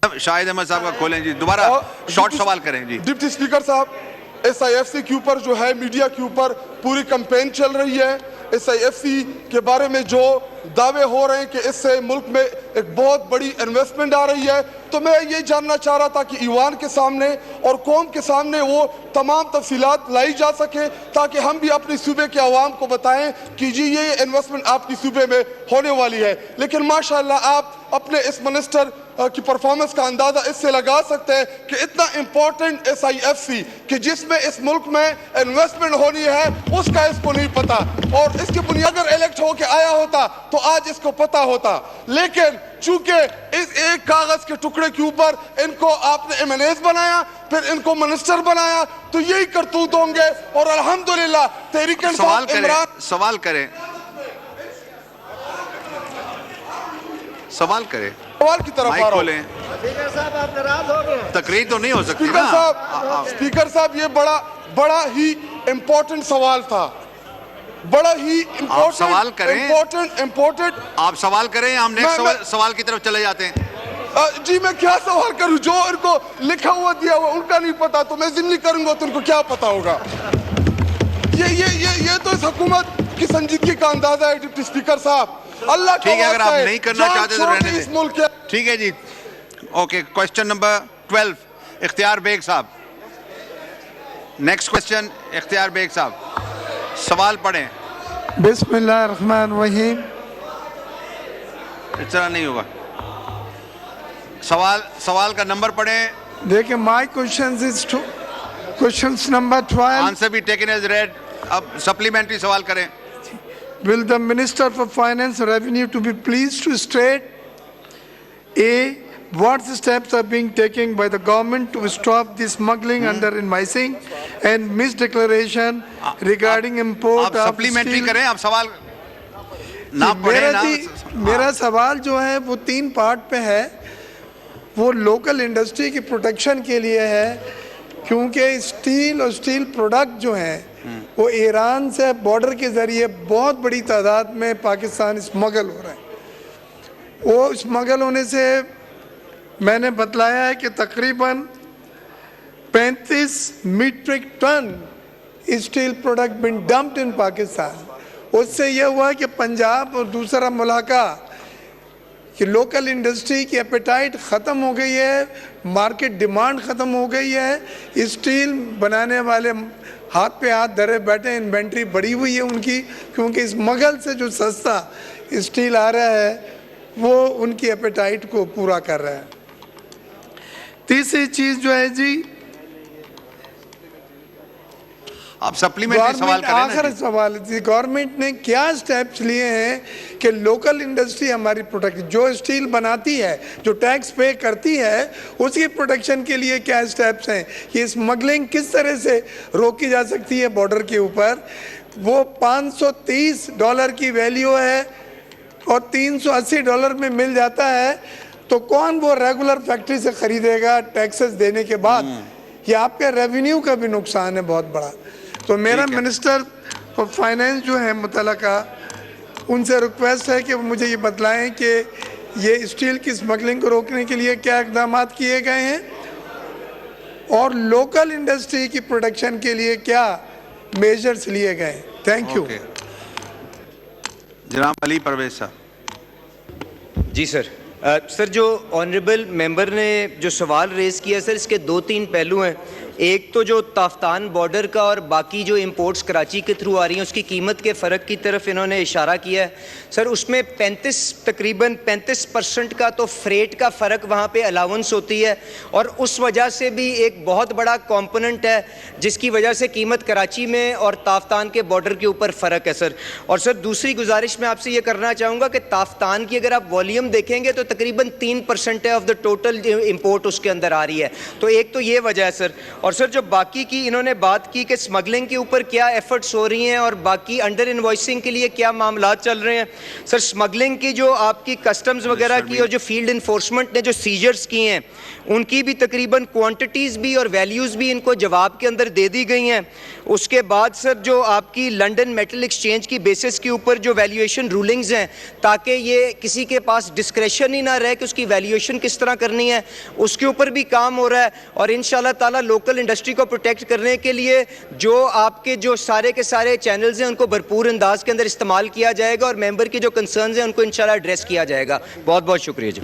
शाहिद अहमद साहब का खोलें जी, दोबारा शॉर्ट सवाल करें जी। डिप्टी स्पीकर साहब, SIFC के ऊपर जो है मीडिया के ऊपर पूरी कैंपेन चल रही है। SIFC के बारे में जो दावे हो रहे हैं कि इससे मुल्क में एक बहुत बड़ी इन्वेस्टमेंट आ रही है, तो मैं ये जानना चाह रहा था कि ईवान के सामने और कौम के सामने वो तमाम तफसीलात लाई जा सके ताकि हम भी अपने सूबे के अवाम को बताएं कि जी ये इन्वेस्टमेंट आपकी सूबे में होने वाली है। लेकिन माशाल्लाह आप अपने इस मिनिस्टर की परफॉर्मेंस का अंदाजा इससे लगा सकते हैं कि इतना इम्पोर्टेंट SIFC कि जिसमें इस मुल्क में इन्वेस्टमेंट होनी है उसका इसको नहीं पता, और इसके बुनियाद अगर इलेक्ट होके आया होता तो आज इसको पता होता। लेकिन चूंकि इस एक कागज के टुकड़े के ऊपर इनको आपने MNAs बनाया, फिर इनको मिनिस्टर बनाया, तो यही करतूत होंगे। और अल्हम्दुलिल्लाह तहरीक सवाल इंसाफ करें, सवाल करें, सवाल करें, सवाल की तरफ माइक आ रहा हूं। खोलें। स्पीकर साहब आप नाराज हो गए हैं। तकरीर तो नहीं हो सकती स्पीकर ना। साहब, स्पीकर साहब ये बड़ा ही इम्पोर्टेंट सवाल था, बड़ा ही आप सवाल करें। इम्पोर्टेंट आप सवाल करें, हम नेक्स्ट सवाल की तरफ चले जाते हैं। जी मैं क्या सवाल करूं, जो इनको लिखा हुआ दिया हुआ उनका नहीं पता, तो मैं जिम्नी करूंगा तो उनको क्या पता होगा। ये तो इस हुकूमत की संजीदगी का अंदाजा है डिप्टी स्पीकर साहब। अल्लाह ठीक है, अगर आप नहीं करना चाहते तो रहने इस मुल्क के। दें। ठीक है जी, ओके। क्वेश्चन नंबर 12 इख्तियार बेग साहब। नेक्स्ट क्वेश्चन इख्तियार बेग साहब, सवाल पढ़ें। बिस्मिल्लाहिर्रहमानिर्रहीम। इस तरह नहीं होगा। सवाल का नंबर पढ़ें। देखिए, my questions is two questions number 12। Answer भी टेकन एज रेड। अब सप्लीमेंट्री सवाल करें। Will the Minister for Finance and Revenue to be pleased to state A. What steps are being taken by the government to stop the smuggling under invoicing and misdeclaration regarding import आप of supplementary steel? करें, आप सवाल ना पढ़ें ना। मेरा सवाल जो है वो 3 पार्ट पे है। वो लोकल इंडस्ट्री की प्रोटेक्शन के लिए है, क्योंकि स्टील और स्टील प्रोडक्ट जो हैं वो ईरान से बॉर्डर के ज़रिए बहुत बड़ी तादाद में पाकिस्तान स्मगल हो रहे हैं। वो स्मगल होने से मैंने बतलाया है कि तकरीबन 35 मीट्रिक टन स्टील प्रोडक्ट बिन डम्प्ड इन पाकिस्तान। उससे यह हुआ कि पंजाब और दूसरा मुलाका कि लोकल इंडस्ट्री की एपेटाइट ख़त्म हो गई है, मार्केट डिमांड ख़त्म हो गई है। स्टील बनाने वाले हाथ पे हाथ धरे बैठे, इन्वेंट्री बढ़ी हुई है उनकी, क्योंकि स्मगल से जो सस्ता स्टील आ रहा है वो उनकी एपेटाइट को पूरा कर रहा है। तीसरी चीज़ जो है जी, आप सप्लीमेंट्री सवाल करें ना। आखिर सवाल जी, गवर्नमेंट ने क्या स्टेप्स लिए हैं कि लोकल इंडस्ट्री हमारी प्रोटेक्ट, जो स्टील बनाती है, जो टैक्स पे करती है, उसकी प्रोटेक्शन के लिए क्या स्टेप्स हैं, ये स्मगलिंग किस तरह से रोकी जा सकती है बॉर्डर के ऊपर। वो $530 की वैल्यू है और $380 में मिल जाता है, तो कौन वो रेगुलर फैक्ट्री से खरीदेगा टैक्सेस देने के बाद। ये आपके रेवेन्यू का भी नुकसान है बहुत बड़ा। तो मेरा मिनिस्टर ऑफ फाइनेंस जो है मुतलका, उनसे रिक्वेस्ट है कि वो मुझे ये बतलाएं कि ये स्टील की स्मगलिंग को रोकने के लिए क्या इक़दाम किए गए हैं और लोकल इंडस्ट्री की प्रोटेक्शन के लिए क्या मेजर्स लिए गए हैं। Thank you. जनाब अली परवेज साहब। जी सर। सर, जो ऑनरेबल मेंबर ने जो सवाल रेज़ किया सर, इसके 2-3 पहलू हैं। एक तो जो ताफ्तान बॉर्डर का और बाकी जो इंपोर्ट्स कराची के थ्रू आ रही हैं उसकी कीमत के फ़र्क की तरफ इन्होंने इशारा किया है। सर, उसमें तकरीबन 35% का तो फ्रेट का फ़र्क वहाँ पे अलाउंस होती है, और उस वजह से भी एक बहुत बड़ा कंपोनेंट है जिसकी वजह से कीमत कराची में और ताफ्तान के बॉर्डर के ऊपर फ़र्क है सर। और सर, दूसरी गुजारिश मैं आपसे ये करना चाहूँगा कि ताफ्तान की अगर आप वॉल्यूम देखेंगे तो तकरीबन 3% है ऑफ द टोटल इम्पोर्ट उसके अंदर आ रही है। तो एक तो ये वजह है सर। اور سر جو باقی کی انہوں نے بات کی کہ اسمگلنگ کے اوپر کیا ایفرٹس ہو رہی ہیں اور باقی انڈر انوائسنگ کے لیے کیا معاملات چل رہے ہیں. سر اسمگلنگ کی جو آپ کی کسٹمز وغیرہ کی اور جو فیلڈ انفورسمنٹ نے جو سیجرز کی ہیں ان کی بھی تقریباً کوانٹٹیز بھی اور ویلیوز بھی ان کو جواب کے اندر دے دی گئی ہیں. اس کے بعد سر جو آپ کی لنڈن میٹل ایکسچینج کی بیسس کے اوپر جو ویلیویشن رولنگز ہیں تاکہ یہ کسی کے پاس ڈسکریشن ہی نہ رہے کہ اس کی ویلیویشن کس طرح کرنی ہے, اس کے اوپر بھی کام ہو رہا ہے. اور انشاءاللہ تعالیٰ لوکل انڈسٹری کو پروٹیکٹ کرنے کے لیے جو آپ کے جو سارے کے سارے چینلز ہیں ان کو بھرپور انداز کے اندر استعمال کیا جائے گا اور ممبر کی جو کنسرنز ہیں ان کو انشاءاللہ ایڈریس کیا جائے گا. بہت بہت شکریہ جی.